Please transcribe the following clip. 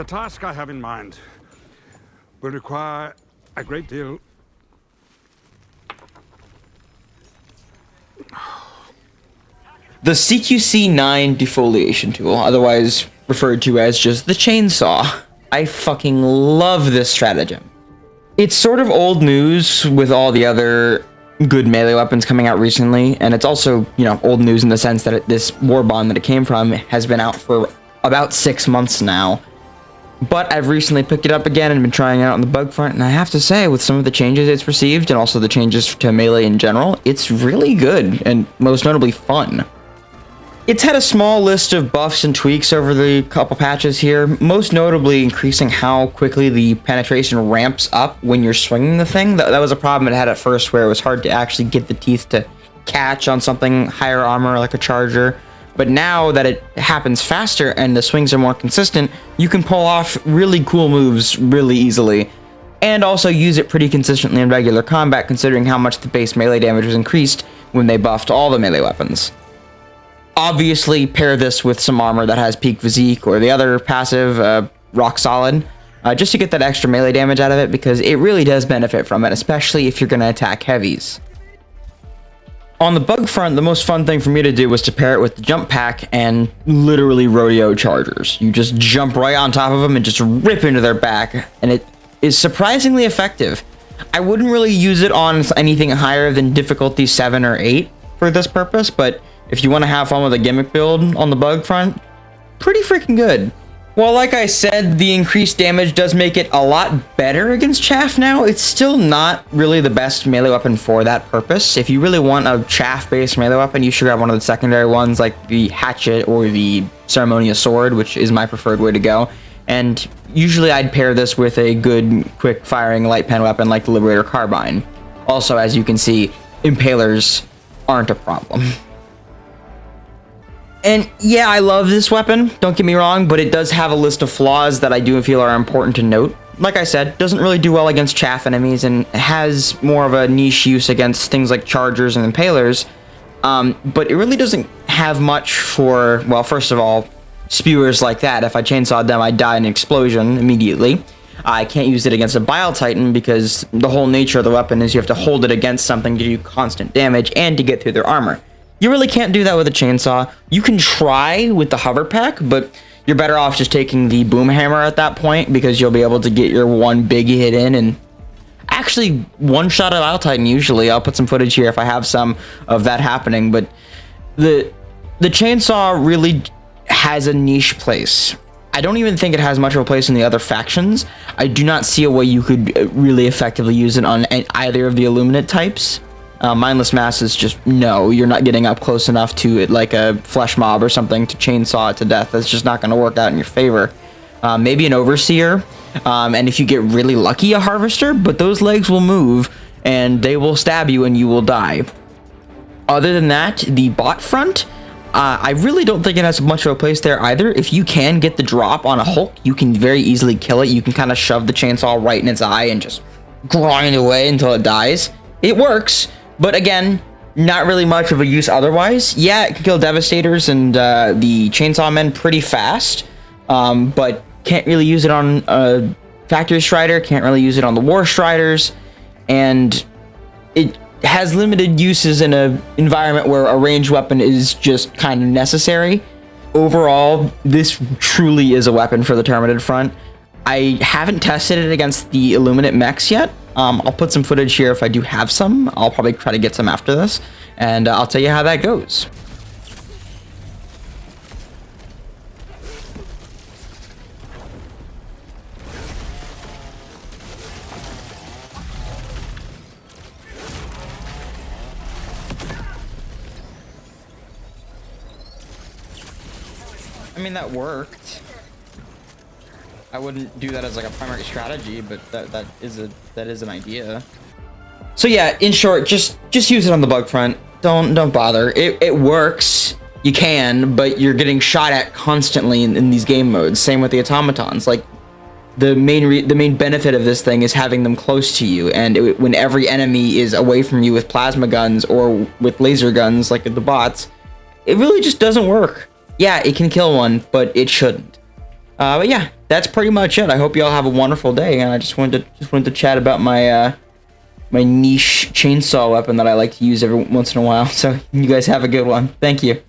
The task I have in mind will require a great deal. The CQC-9 defoliation tool, otherwise referred to as just the chainsaw. I fucking love this stratagem. It's sort of old news with all the other good melee weapons coming out recently, and it's also, you know, old news in the sense that this war bond that it came from has been out for about 6 months now. But I've recently picked it up again and been trying it out on the bug front, and I have to say, with some of the changes it's received, and also the changes to melee in general, it's really good, and most notably fun. It's had a small list of buffs and tweaks over the couple patches here, most notably increasing how quickly the penetration ramps up when you're swinging the thing. That was a problem it had at first, where it was hard to actually get the teeth to catch on something higher armor like a charger. But now that it happens faster and the swings are more consistent, you can pull off really cool moves really easily, and also use it pretty consistently in regular combat, considering how much the base melee damage was increased when they buffed all the melee weapons. Obviously, pair this with some armor that has peak physique or the other passive, rock solid, just to get that extra melee damage out of it, because it really does benefit from it, especially if you're going to attack heavies. On the bug front, the most fun thing for me to do was to pair it with the jump pack and literally rodeo chargers. You just jump right on top of them and just rip into their back, and it is surprisingly effective. I wouldn't really use it on anything higher than difficulty 7 or 8 for this purpose, but if you want to have fun with a gimmick build on the bug front, pretty freaking good. Well, like I said, the increased damage does make it a lot better against chaff now. It's still not really the best melee weapon for that purpose. If you really want a chaff-based melee weapon, you should grab one of the secondary ones like the hatchet or the ceremonious sword, which is my preferred way to go. And usually I'd pair this with a good, quick-firing light pen weapon like the Liberator Carbine. Also, as you can see, impalers aren't a problem. And yeah, I love this weapon, don't get me wrong, but it does have a list of flaws that I do feel are important to note. Like I said, doesn't really do well against chaff enemies and has more of a niche use against things like chargers and impalers. But it really doesn't have much for, well, first of all, spewers like that. If I chainsawed them, I'd die in an explosion immediately. I can't use it against a Bile Titan because the whole nature of the weapon is you have to hold it against something to do constant damage and to get through their armor. You really can't do that with a chainsaw. You can try with the hover pack, but you're better off just taking the boom hammer at that point, because you'll be able to get your one big hit in and actually one-shot a Bile Titan usually. I'll put some footage here if I have some of that happening, but the chainsaw really has a niche place. I don't even think it has much of a place in the other factions. I do not see a way you could really effectively use it on either of the Illuminate types. Mindless Mass is just, no, you're not getting up close enough to it like a flesh mob or something to chainsaw it to death. That's just not going to work out in your favor. Maybe an Overseer, and if you get really lucky, a Harvester, but those legs will move and they will stab you and you will die. Other than that, the bot front, I really don't think it has much of a place there either. If you can get the drop on a Hulk, you can very easily kill it. You can kind of shove the chainsaw right in its eye and just grind away until it dies. It works. But again, not really much of a use otherwise. Yeah, it can kill Devastators and the Chainsaw Men pretty fast, but can't really use it on Factory Strider, can't really use it on the War Striders, and it has limited uses in an environment where a ranged weapon is just kind of necessary. Overall, this truly is a weapon for the Terminated front. I haven't tested it against the Illuminate mechs yet. I'll put some footage here if I do have some. I'll probably try to get some after this, and I'll tell you how that goes. I mean, that worked. I wouldn't do that as like a primary strategy, but that is an idea. So yeah, in short, just use it on the bug front. Don't bother. It works. You can, but you're getting shot at constantly in these game modes. Same with the automatons. Like the main benefit of this thing is having them close to you, and when every enemy is away from you with plasma guns or with laser guns like the bots, it really just doesn't work. Yeah, it can kill one, but it shouldn't. But yeah, that's pretty much it. I hope you all have a wonderful day, and I just wanted to chat about my my niche chainsaw weapon that I like to use every once in a while. So you guys have a good one. Thank you.